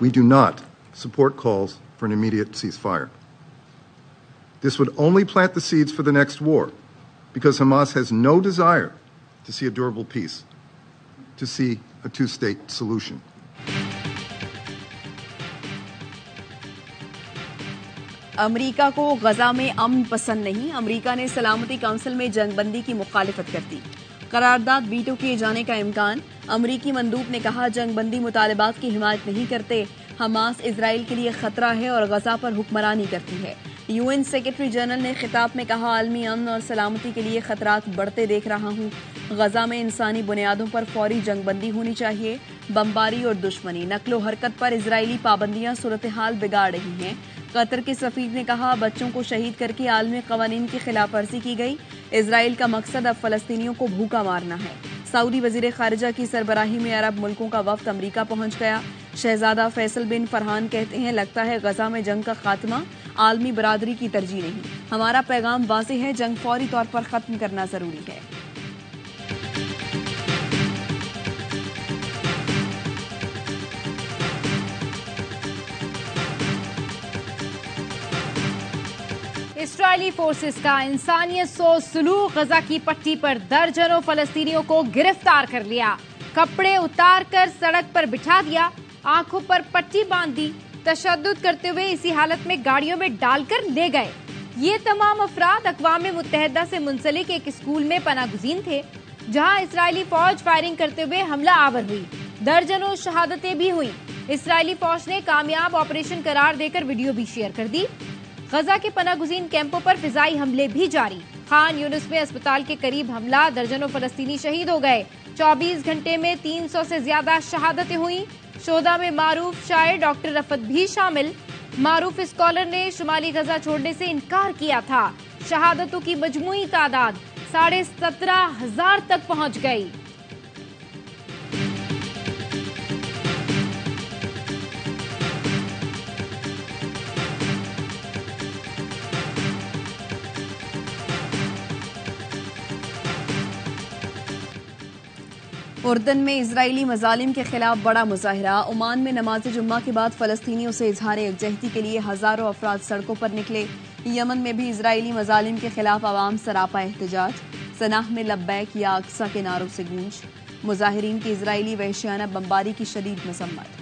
We do not support calls for an immediate ceasefire. This would only plant the seeds for the next war, because Hamas has no desire to see a durable peace, to see a two-state solution. امریکہ کو غزہ میں امن پسند نہیں. امریکہ نے سلامتی council میں جنگ بندی کی مخالفت کر دی. قرارداد ویٹو کیے جانے کا امکان. امریکی مندوب نے کہا جنگ بندی مطالبات کی حمایت نہیں کرتے. حماس اسرائیل کے لیے خطرہ ہے اور غزہ پر حکمرانی کرتی ہے. UN سیکرٹری جنرل نے خطاب میں کہا عالمی امن اور سلامتی کے لیے خطرات بڑھتے دیکھ رہا ہوں. غزہ میں انسانی بنیادوں پر فوری جنگ بندی ہونی چاہیے. بمباری اور دشمنی نقل و حرکت پر اسرائیلی پابندیاں صورتحال بگاڑ رہی ہیں. قطر کے سفیر نے کہا بچوں کو شہید کر کے عالمی قوانین کی خلاف ورزی کی گئی. اسرائیل کا مقصد اب فلسطینیوں کو بھوکا مارنا ہے. سعودی وزیر خارجہ کی سربراہی میں عرب ملکوں کا وفد امریکہ پہنچ گیا. شہزادہ فیصل بن فرحان کہتے ہیں لگتا ہے غزہ میں جنگ کا خاتمہ عالمی برادری کی ترجیح نہیں. ہمارا پیغام واضح ہے جنگ فوری طور پر ختم کرنا ضروری ہے. اسرائیلی فورسز کا انسانیت سو سلوک غزہ کی پٹی پر درجنوں فلسطینیوں کو گرفتار کر لیا. کپڑے اتار کر سڑک پر بٹھا دیا, آنکھوں پر پٹی باندھ دی, تشدد کرتے ہوئے اسی حالت میں گاڑیوں میں ڈال کر لے گئے. یہ تمام افراد اقوام متحدہ سے منسلک ایک اسکول میں پناہ گزین تھے جہاں اسرائیلی فوج فائرنگ کرتے ہوئے حملہ آور ہوئی. درجنوں شہادتیں بھی ہوئیں. اسرائیلی فوج نے کامیاب آپریشن قرار دے کر ویڈیو بھی شیئر کر دی. غزہ کے پناہ گزین کیمپوں پر فضائی حملے بھی جاری. خان یونس میں اسپتال کے قریب حملہ, درجنوں فلسطینی شہید ہو گئے. 24 گھنٹے میں 300 سے زیادہ شہادتیں ہوئیں. شہداء میں معروف شاعر ڈاکٹر رفعت بھی شامل. معروف اسکالر نے شمالی غزہ چھوڑنے سے انکار کیا تھا. شہادتوں کی مجموعی تعداد 17,500 تک پہنچ گئی. اردن میں اسرائیلی مظالم کے خلاف بڑا مظاہرہ. عمان میں نماز جمعہ کے بعد فلسطینیوں سے اظہار یکجہتی کے لیے ہزاروں افراد سڑکوں پر نکلے. یمن میں بھی اسرائیلی مظالم کے خلاف عوام سراپا احتجاج. صنعاء میں لبیک یا اقصی کے نعروں سے گونج. مظاہرین کی اسرائیلی وحشیانہ بمباری کی شدید مذمت.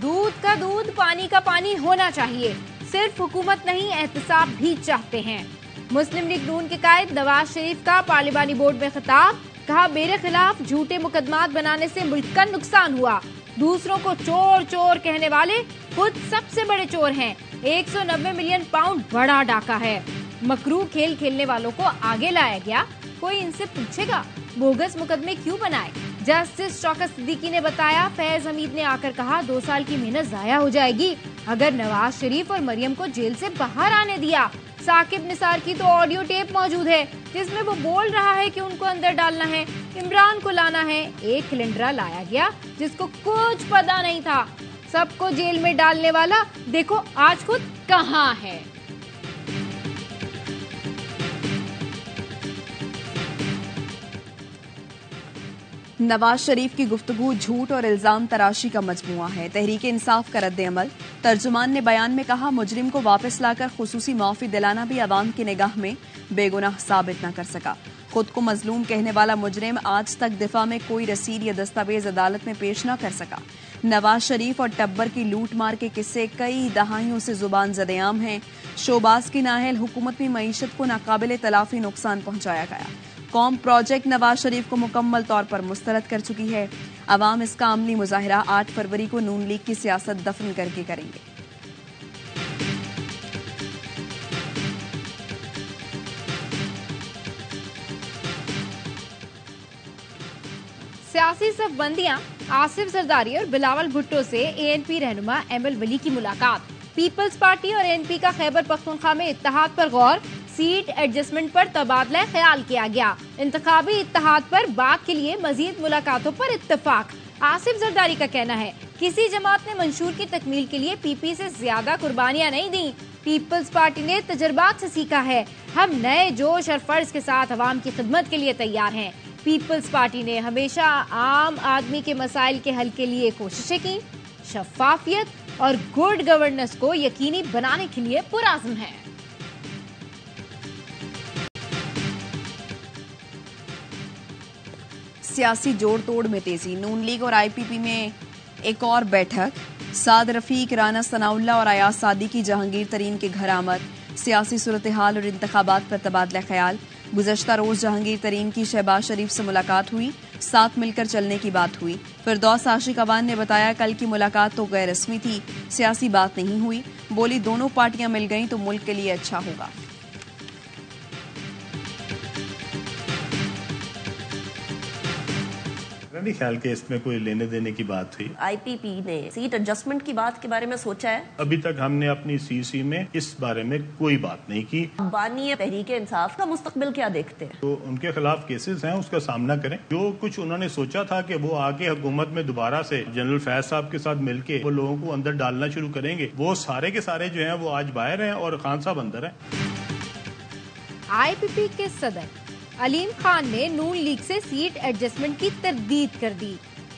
دودھ کا دودھ پانی کا پانی ہونا چاہیے. صرف حکومت نہیں احتساب بھی چاہتے ہیں. مسلم لیگ نون کے قائد نواز شریف کا پارلیمانی بورڈ میں خطاب. کہا میرے خلاف جھوٹے مقدمات بنانے سے ملک کا نقصان ہوا. دوسروں کو چور چور کہنے والے خود سب سے بڑے چور ہیں. 190 ملین پاؤنڈ بڑا ڈاکہ ہے. مکروہ کھیل کھیلنے والوں کو آگے لایا گیا. کوئی ان سے پوچھے گا بوگس مقدمے کیوں بنائے. جسٹس شوکت صدیقی نے بتایا. فیض حمید نے آ کر کہا 2 سال کی محنت ضائع ہو جائے گی اگر نواز شریف اور مریم کو جیل سے باہر آنے دیا. ثاقب نثار کی تو آڈیو ٹیپ موجود ہے جس میں وہ بول رہا ہے کہ ان کو اندر ڈالنا ہے, عمران کو لانا ہے. ایک کلنڈرا لایا گیا جس کو کچھ پتا نہیں تھا. سب کو جیل میں ڈالنے والا دیکھو آج خود کہاں ہے. نواز شریف کی گفتگو جھوٹ اور الزام تراشی کا مجموعہ ہے. تحریک انصاف کا رد عمل. ترجمان نے بیان میں کہا مجرم کو واپس لا کر خصوصی معافی دلانا بھی عوام کی نگاہ میں بے گناہ ثابت نہ کر سکا. خود کو مظلوم کہنے والا مجرم آج تک دفاع میں کوئی رسید یا دستاویز عدالت میں پیش نہ کر سکا. نواز شریف اور ٹبر کی لوٹ مار کے قصے کئی دہائیوں سے زبان زد عام ہیں. شوباز کی نااہل حکومت میں معیشت کو ناقابل تلافی نقصان پہنچایا گیا. قوم پروجیکٹ نواز شریف کو مکمل طور پر مسترد کر چکی ہے. عوام اس کا عملی مظاہرہ 8 فروری کو نون لیگ کی سیاست دفن کر کے کریں گے. سیاسی صف بندیاں. آصف زرداری اور بلاول بھٹو سے ANP رہنما ایمل ولی کی ملاقات. پیپلز پارٹی اور ANP کا خیبر پختونخوا میں اتحاد پر غور. سیٹ ایڈجسٹمنٹ پر تبادلہ خیال کیا گیا. انتخابی اتحاد پر بات کے لیے مزید ملاقاتوں پر اتفاق. آصف زرداری کا کہنا ہے کسی جماعت نے منشور کی تکمیل کے لیے PP سے زیادہ قربانیاں نہیں دیں. پیپلز پارٹی نے تجربات سے سیکھا ہے. ہم نئے جوش اور فرض کے ساتھ عوام کی خدمت کے لیے تیار ہیں. پیپلز پارٹی نے ہمیشہ عام آدمی کے مسائل کے حل کے لیے کوششیں کی، شفافیت اور گڈ گورننس کو یقینی بنانے کے لیے پرعزم ہے۔ سیاسی جوڑ توڑ میں تیزی، نون لیگ اور آئی پی پی میں ایک اور بیٹھک، سعد رفیق، رانا ثناء اللہ اور ایاز صادق کی جہانگیر ترین کے گھر آمد، سیاسی صورتحال اور انتخابات پر تبادلہ خیال۔ گزشتہ روز جہانگیر ترین کی شہباز شریف سے ملاقات ہوئی، ساتھ مل کر چلنے کی بات ہوئی۔ فردوس عاشق اوان نے بتایا کل کی ملاقات تو غیر رسمی تھی، سیاسی بات نہیں ہوئی، بولی دونوں پارٹیاں مل گئیں تو ملک کے لیے اچھا ہوگا۔ نہیں خیال کہ اس میں کوئی لینے دینے کی بات ہوئی۔ آئی پی پی نے سیٹ ایڈجسٹمنٹ کی بات کے بارے میں سوچا ہے؟ ابھی تک ہم نے اپنی سی سی میں اس بارے میں کوئی بات نہیں کی۔ بانی تحریک انصاف کا مستقبل کیا دیکھتے ہیں؟ تو ان کے خلاف کیسز ہیں، اس کا سامنا کریں۔ جو کچھ انہوں نے سوچا تھا کہ وہ آگے حکومت میں دوبارہ سے جنرل فیض صاحب کے ساتھ مل کے وہ لوگوں کو اندر ڈالنا شروع کریں گے، وہ سارے کے سارے جو ہیں وہ آج باہر ہیں اور خان صاحب اندر ہیں۔ آئی پی پی کے صدر علیم خان نے نون لیگ سے سیٹ ایڈجسٹمنٹ کی تردید کر دی۔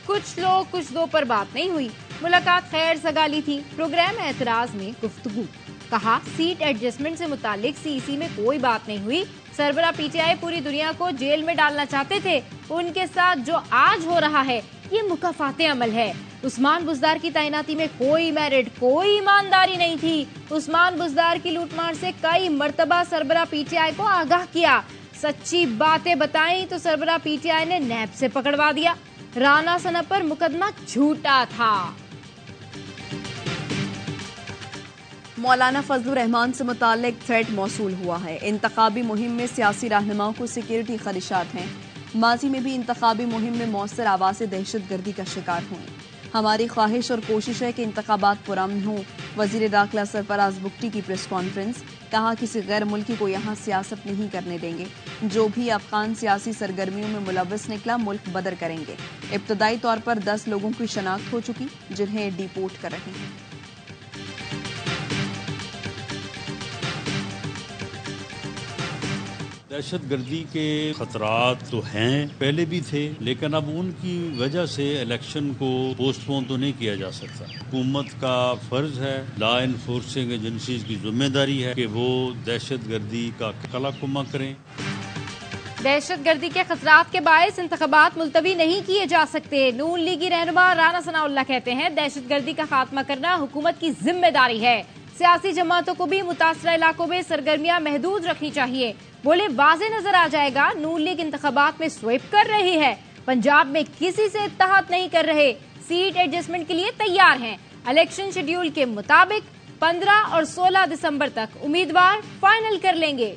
کچھ لوگ کچھ دو پر بات نہیں ہوئی، ملاقات خیر سگالی تھی، پروگرام اعتراض میں گفتگو۔ کہا سیٹ ایڈجسٹمنٹ سے متعلق سی سی میں کوئی بات نہیں ہوئی، سربراہ پی ٹی آئی پوری دنیا کو جیل میں ڈالنا چاہتے تھے، ان کے ساتھ جو آج ہو رہا ہے یہ مکافات عمل ہے۔ عثمان بزدار کی تعیناتی میں کوئی میرٹ، کوئی ایمانداری نہیں تھی۔ عثمان بزدار کی لوٹ مار سے کئی مرتبہ سربراہ پی ٹی آئی کو آگاہ کیا، سچی باتیں بتائیں تو سربراہ پی ٹی آئی نے نیب سے پکڑوا دیا۔ رانا ثنا پر مقدمہ جھوٹا تھا۔ مولانا فضل الرحمان سے متعلق تھریٹ موصول ہوا ہے، انتخابی مہم میں سیاسی رہنماؤں کو سیکیورٹی خدشات ہیں، ماضی میں بھی انتخابی مہم میں مؤثر آوازیں دہشت گردی کا شکار ہوئیں، ہماری خواہش اور کوشش ہے کہ انتخابات پرامن ہوں۔ وزیر داخلہ سرفراز بگٹی کی پریس کانفرنس، کہا کسی غیر ملکی کو یہاں سیاست نہیں کرنے دیں گے، جو بھی افغان سیاسی سرگرمیوں میں ملوث نکلا ملک بدر کریں گے۔ ابتدائی طور پر 10 لوگوں کی شناخت ہو چکی جنہیں ڈی پورٹ کر رہے ہیں۔ دہشت گردی کے خطرات تو ہیں، پہلے بھی تھے، لیکن اب ان کی وجہ سے الیکشن کو پوسٹ پون تو نہیں کیا جا سکتا۔ حکومت کا فرض ہے، لا انفورسنگ ایجنسیز کی ذمہ داری ہے کہ وہ دہشت گردی کا قلع کما کریں۔ دہشت گردی کے خطرات کے باعث انتخابات ملتوی نہیں کیے جا سکتے۔ نون لیگی رہنما رانا ثناء اللہ کہتے ہیں دہشت گردی کا خاتمہ کرنا حکومت کی ذمہ داری ہے، سیاسی جماعتوں کو بھی متاثرہ علاقوں میں سرگرمیاں محدود رکھنی چاہیے۔ بولے واضح نظر آ جائے گا نون لیگ انتخابات میں سویپ کر رہی ہے، پنجاب میں کسی سے اتحاد نہیں کر رہے، سیٹ ایڈجسٹمنٹ کے لیے تیار ہیں، الیکشن شیڈیول کے مطابق 15 اور 16 دسمبر تک امیدوار فائنل کر لیں گے۔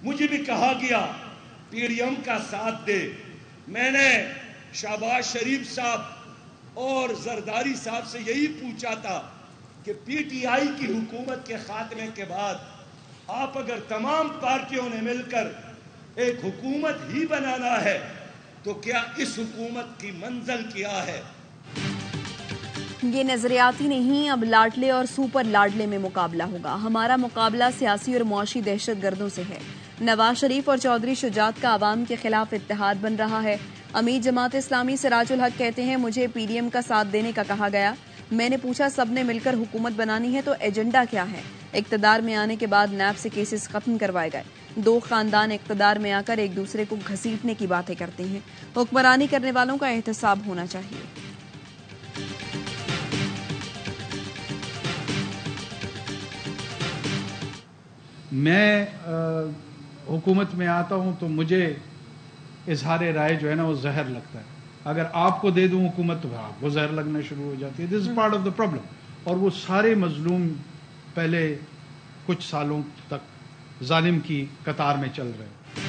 مجھے بھی کہا گیا پی ڈی ایم کا ساتھ دے، میں نے شہباز شریف صاحب اور زرداری صاحب سے یہی پوچھا تھا کہ پی ٹی آئی کی حکومت کے خاتمے کے بعد آپ اگر تمام پارٹیوں نے مل کر ایک حکومت ہی بنانا ہے تو کیا اس حکومت کی منزل کیا ہے؟ یہ نظریاتی نہیں، اب لاڈلے اور سپر لاڈلے میں مقابلہ ہوگا۔ ہمارا مقابلہ سیاسی اور معاشی دہشت گردوں سے ہے۔ نواز شریف اور چودھری شجاعت کا عوام کے خلاف اتحاد بن رہا ہے۔ امیر جماعت اسلامی سراج الحق کہتے ہیں مجھے پی ڈی ایم کا ساتھ دینے کا کہا گیا، میں نے پوچھا سب نے مل کر حکومت بنانی ہے تو ایجنڈا کیا ہے؟ اقتدار میں آنے کے بعد نیب سے کیسز ختم کروائے گئے، دو خاندان اقتدار میں آ کر ایک دوسرے کو گھسیٹنے کی باتیں کرتے ہیں، حکمرانی کرنے والوں کا احتساب ہونا چاہیے۔ میں حکومت میں آتا ہوں تو مجھے اظہار رائے جو ہے نا وہ زہر لگتا ہے، اگر آپ کو دے دوں حکومت تو آپ کو زہر لگنا شروع ہو جاتی ہے۔ This is part of the problem, اور وہ سارے مظلوم پہلے کچھ سالوں تک ظالم کی قطار میں چل رہے ہیں۔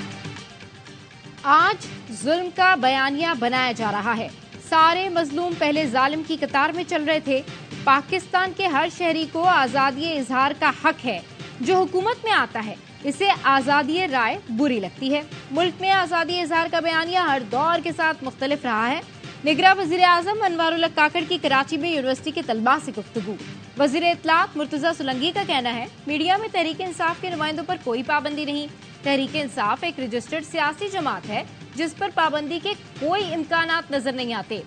آج ظلم کا بیانیہ بنایا جا رہا ہے، سارے مظلوم پہلے ظالم کی قطار میں چل رہے تھے۔ پاکستان کے ہر شہری کو آزادی اظہار کا حق ہے، جو حکومت میں آتا ہے اسے آزادی رائے بری لگتی ہے۔ ملک میں آزادی اظہار کا بیانیہ ہر دور کے ساتھ مختلف رہا ہے۔ نگراں وزیر اعظم انوار الحق کاکڑ کی کراچی میں یونیورسٹی کے طلباء سے گفتگو۔ وزیر اطلاعات مرتضی سولنگی کا کہنا ہے میڈیا میں تحریک انصاف کے نمائندوں پر کوئی پابندی نہیں. تحریک انصاف ایک رجسٹرڈ سیاسی جماعت ہے جس پر پابندی کے کوئی امکانات نظر نہیں آتے.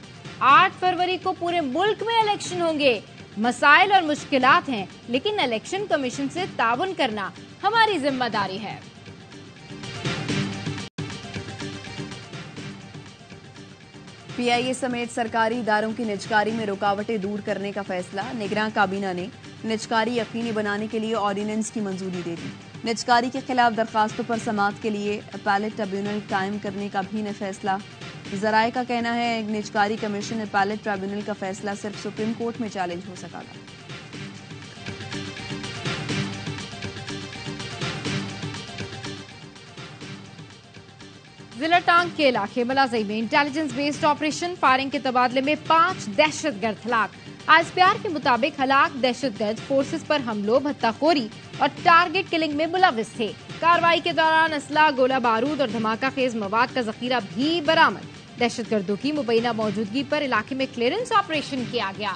8 فروری کو پورے ملک میں الیکشن ہوں گے. مسائل اور مشکلات ہیں لیکن الیکشن کمیشن سے تعاون کرنا ہماری ذمہ داری ہے. پی آئی اے سمیت سرکاری اداروں کی نجکاری میں رکاوٹیں دور کرنے کا فیصلہ. نگراں کابینہ نے نجکاری یقینی بنانے کے لیے آرڈیننس کی منظوری دے دی. نجکاری کے خلاف درخواستوں پر سماعت کے لیے اپیلیٹ ٹریبیونل قائم کرنے کا بھی فیصلہ. ذرائع کا کہنا ہے نجکاری کمیشن اپیلیٹ ٹریبیونل کا فیصلہ صرف سپریم کورٹ میں چیلنج ہو سکا تھا. ضلع ٹانگ کے علاقے ملازئی میں انٹیلیجنس بیسڈ آپریشن فائرنگ کے تبادلے میں 5 دہشت گرد ہلاک. آئس پی آر کے مطابق ہلاک دہشت گرد فورسز پر حملوں بھتہ خوری اور ٹارگٹ کلنگ میں ملوث تھے. کارروائی کے دوران اسلحہ گولہ بارود اور دھماکہ خیز مواد کا ذخیرہ بھی برآمد. دہشت گردوں کی مبینہ موجودگی پر علاقے میں کلیئرنس آپریشن کیا گیا.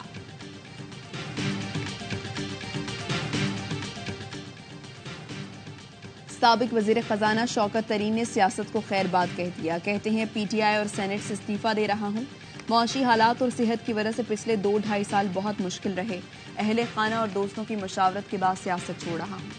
سابق وزیر خزانہ شوکت ترین نے سیاست کو خیر بات کہہ دیا. کہتے ہیں پی ٹی آئی اور سینٹ سے استعفیٰ دے رہا ہوں. معاشی حالات اور صحت کی وجہ سے پچھلے 2-2.5 سال بہت مشکل رہے. اہل خانہ اور دوستوں کی مشاورت کے بعد سیاست چھوڑ رہا ہوں.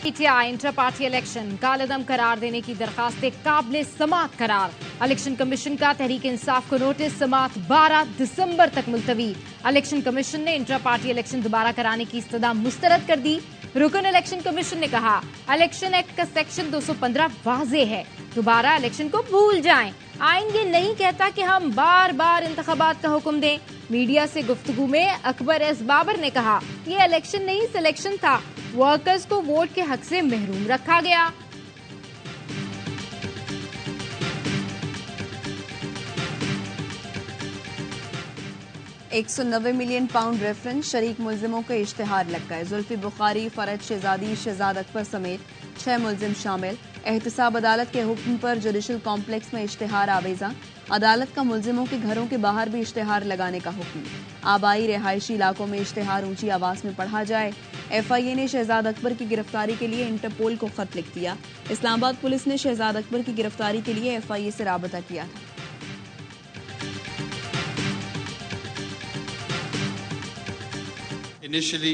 پی ٹی آئی انٹر پارٹی الیکشن کالعدم قرار دینے کی درخواستیں قابل سماعت قرار. الیکشن کمیشن کا تحریک انصاف کو نوٹس سماعت 12 دسمبر تک ملتوی. الیکشن کمیشن نے انٹر پارٹی الیکشن دوبارہ کرانے کی استدعا مسترد کر دی. رکن الیکشن کمیشن نے کہا الیکشن ایکٹ کا سیکشن 215 واضح ہے. دوبارہ الیکشن کو بھول جائیں. آئین یہ نہیں کہتا کہ ہم بار بار انتخابات کا حکم دیں. میڈیا سے گفتگو میں اکبر ایس بابر نے کہا یہ الیکشن نہیں سلیکشن تھا. ورکرز کو ووٹ کے حق سے محروم رکھا گیا. £190 ملین ریفرنس شریک ملزموں کے اشتہار لگ گئے. زلفی بخاری، فرج شہزادی، شہزاد اکبر سمیت 6 ملزم شامل. احتساب عدالت کے حکم پر جوڈیشل کمپلیکس میں اشتہار آویزاں. عدالت کا ملزموں کے گھروں کے باہر بھی اشتہار لگانے کا حکم. آبائی رہائشی علاقوں میں اشتہار اونچی آواز میں پڑھا جائے. ایف آئی اے نے شہزاد اکبر کی گرفتاری کے لیے انٹرپول کو خط لکھ دیا. اسلام آباد پولیس نے شہزاد اکبر کی گرفتاری کے لیے ایف آئی اے سے رابطہ کیا تھا. Initially,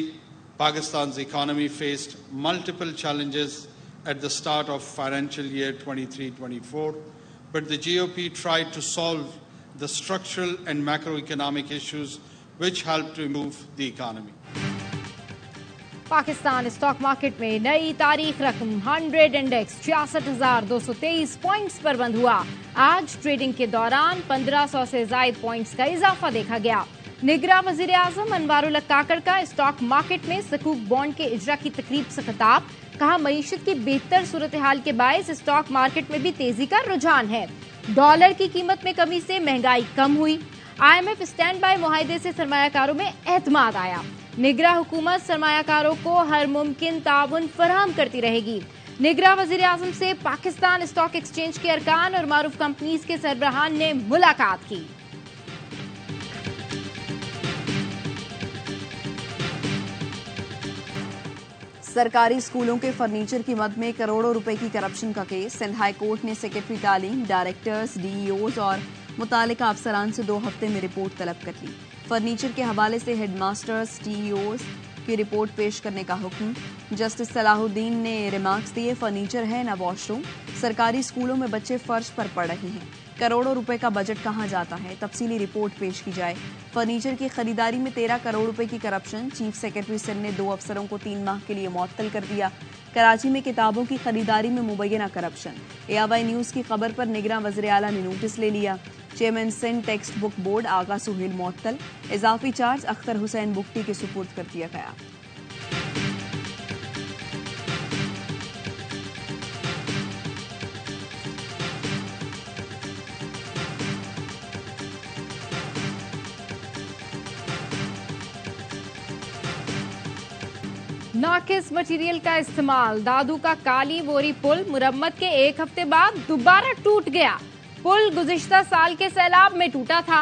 Pakistan's economy faced multiple challenges at the start of financial year 23-24, but the GOP tried to solve the structural and macroeconomic issues which helped to improve the economy. Pakistan stock market میں نئی تاریخ رقم 100 index 66,223 points پر بند ہوا. آج trading کے دوران 1500 سے زائد پوائنٹس کا اضافہ دیکھا گیا. نگراں وزیر اعظم انوار الحق کاکڑ کا اسٹاک مارکیٹ میں سکوک بانڈ کے اجرا کی تقریب سے خطاب. کہا معیشت کی بہتر صورتحال کے باعث اسٹاک مارکیٹ میں بھی تیزی کا رجحان ہے. ڈالر کی قیمت میں کمی سے مہنگائی کم ہوئی. I M F standby معاہدے سے سرمایہ کاروں میں اعتماد آیا. نگراں حکومت سرمایہ کاروں کو ہر ممکن تعاون فراہم کرتی رہے گی. نگراں وزیر اعظم سے پاکستان اسٹاک ایکسچینج کے ارکان اور معروف کمپنیز کے سربراہان نے ملاقات کی. سرکاری اسکولوں کے فرنیچر کی مد میں کروڑوں روپے کی کرپشن کا کیس. سندھ ہائی کورٹ نے سیکرٹری تعلیم، ڈائریکٹرز، ڈی ای اوز اور متعلقہ افسران سے 2 ہفتے میں رپورٹ طلب کر لی. فرنیچر کے حوالے سے headmasters, D E Os کی رپورٹ پیش کرنے کا حکم. جسٹس صلاح الدین نے ریمارکس دیے فرنیچر ہے نہ واش روم. سرکاری اسکولوں میں بچے فرش پر پڑھ رہے ہیں. کروڑوں روپے کا بجٹ کہاں جاتا ہے؟ تفصیلی رپورٹ پیش کی جائے. فرنیچر کی خریداری میں 13 کروڑ روپے کی کرپشن. چیف سیکرٹری سندھ نے 2 افسروں کو 3 ماہ کے لیے معطل کر دیا. کراچی میں کتابوں کی خریداری میں مبینہ کرپشن. ARY نیوز کی خبر پر نگراں وزیر اعلیٰ نے نوٹس لے لیا. Chairman Sindh textbook board Agha Sohail معطل. اضافی چارج اختر حسین بگٹی کے سپرد کر دیا گیا. ناقص مٹیریل کا استعمال. دادو کا کالی بوری پل مرمت کے 1 ہفتے بعد دوبارہ ٹوٹ گیا. پل گزشتہ سال کے سیلاب میں ٹوٹا تھا.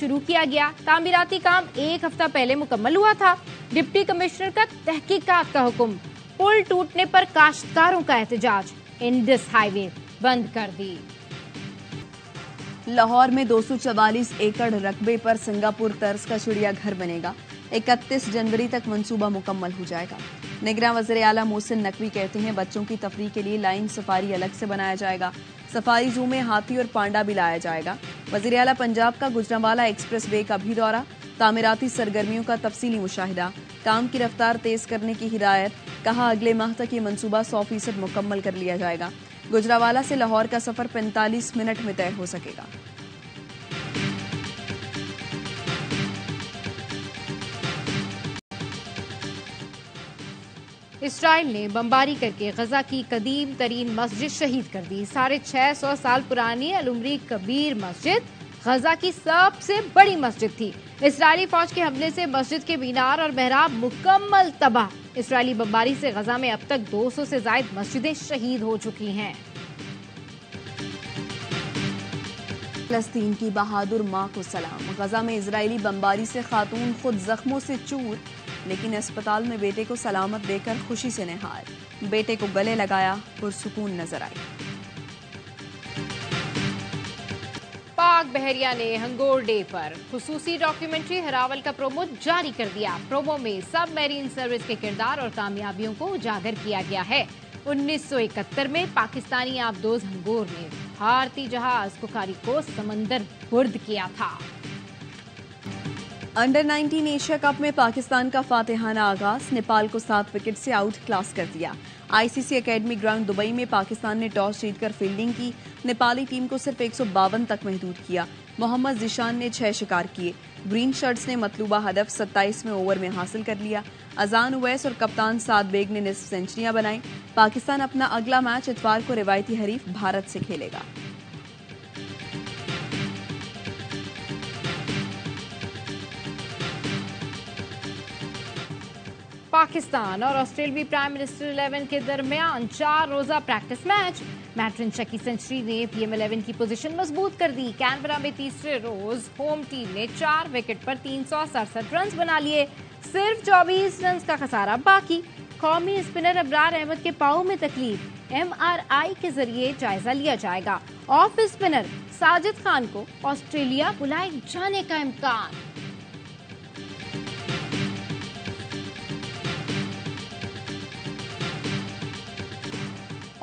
شروع کیا گیا. تعمیراتی کام 1 ہفتہ پہلے مکمل ہوا تھا. ڈپٹی کمشنر کا تحقیقات کا حکم. پل ٹوٹنے پر کاشتکاروں کا احتجاج. انڈس ہائی وے بند کر دی. لاہور میں 244 ایکڑ رقبے پر سنگاپور طرز کا چڑیا گھر بنے گا. 31 جنوری تک منصوبہ مکمل ہو جائے گا. نگراں وزیر اعلیٰ محسن نقوی کہتے ہیں بچوں کی تفریح کے لیے لائن سفاری الگ سے بنایا جائے گا. سفاری زو میں ہاتھی اور پانڈا بھی لایا جائے گا. وزیر اعلیٰ پنجاب کا گجرانوالہ ایکسپریس وے کا بھی دورہ. تعمیراتی سرگرمیوں کا تفصیلی مشاہدہ. کام کی رفتار تیز کرنے کی ہدایت. کہا اگلے ماہ تک یہ منصوبہ 100% مکمل کر لیا جائے گا. گجرانوالہ سے لاہور کا سفر 45 منٹ میں طے ہو سکے گا. اسرائیل نے بمباری کر کے غزہ کی قدیم ترین مسجد شہید کر دی. 650 سال پرانی العمری کبیر مسجد غزہ کی سب سے بڑی مسجد تھی. اسرائیلی فوج کے حملے سے مسجد کے مینار اور محراب مکمل تباہ. اسرائیلی بمباری سے غزہ میں اب تک 200 سے زائد مسجدیں شہید ہو چکی ہیں. فلسطین کی بہادر ماں کو سلام. غزہ میں اسرائیلی بمباری سے خاتون خود زخموں سے چور، لیکن اسپتال میں بیٹے کو سلامت دے کر خوشی سے نہال. بیٹے کو گلے لگایا، پرسکون نظر آئی. پاک بحریہ نے ہنگور ڈے پر خصوصی ڈاکیومنٹری ہراول کا پرومو جاری کر دیا. پرومو میں سب میرین سروس کے کردار اور کامیابیوں کو اجاگر کیا گیا ہے. 1971 میں پاکستانی آبدوز ہنگور نے بھارتی جہاز کوکاری کو سمندر برد کیا تھا. انڈر 19 ایشیا کپ میں پاکستان کا فاتحانہ آغاز. نیپال کو 7 وکٹ سے آؤٹ کلاس کر دیا. آئی سی سی اکیڈمی گراؤنڈ دبئی میں پاکستان نے ٹاس جیت کر فیلڈنگ کی. نیپالی ٹیم کو صرف 152 تک محدود کیا. محمد ذیشان نے 6 شکار کیے. گرین شرٹس نے مطلوبہ ہدف 27ویں اوور میں حاصل کر لیا. اذان اویس اور کپتان سعد بیگ نے نصف سینچریاں بنائیں. پاکستان اپنا اگلا میچ اتوار کو روایتی حریف بھارت سے کھیلے گا. پاکستان اور آسٹریلوی پرائم منسٹر 11 کے درمیان 4 روزہ پریکٹس میچ. میٹرن چکی سنچری نے پی ایم 11 کی پوزیشن مضبوط کر دی. کینبرا میں تیسرے روز ہوم ٹیم نے 4 وکٹ پر 367 رنز بنا لیے. صرف 24 رنز کا خسارہ باقی. قومی اسپنر ابرار احمد کے پاؤں میں تکلیف. MRI کے ذریعے جائزہ لیا جائے گا. آف اسپنر ساجد خان کو آسٹریلیا بلائے جانے کا امکان.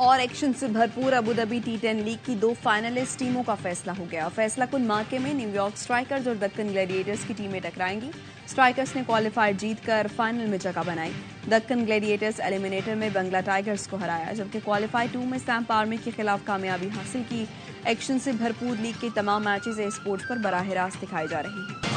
اور ایکشن سے بھرپور ابوظہبی T10 لیگ کی 2 فائنلسٹ ٹیموں کا فیصلہ ہو گیا. فیصلہ کن مارکے میں نیو یارک اسٹرائکرز اور دکن گلیڈیٹرز کی ٹیمیں ٹکرائیں گی. اسٹرائکرز نے کوالیفائر جیت کر فائنل میں جگہ بنائی. دکن گلیڈیٹرز ایلیمنیٹر میں بنگلہ ٹائگرز کو ہرایا، جبکہ کوالیفائر 2 میں سیمپ آرمی کے خلاف کامیابی حاصل کی. ایکشن سے بھرپور لیگ کے تمام میچز اسپورٹس پر براہ راست دکھائے جا رہے ہیں.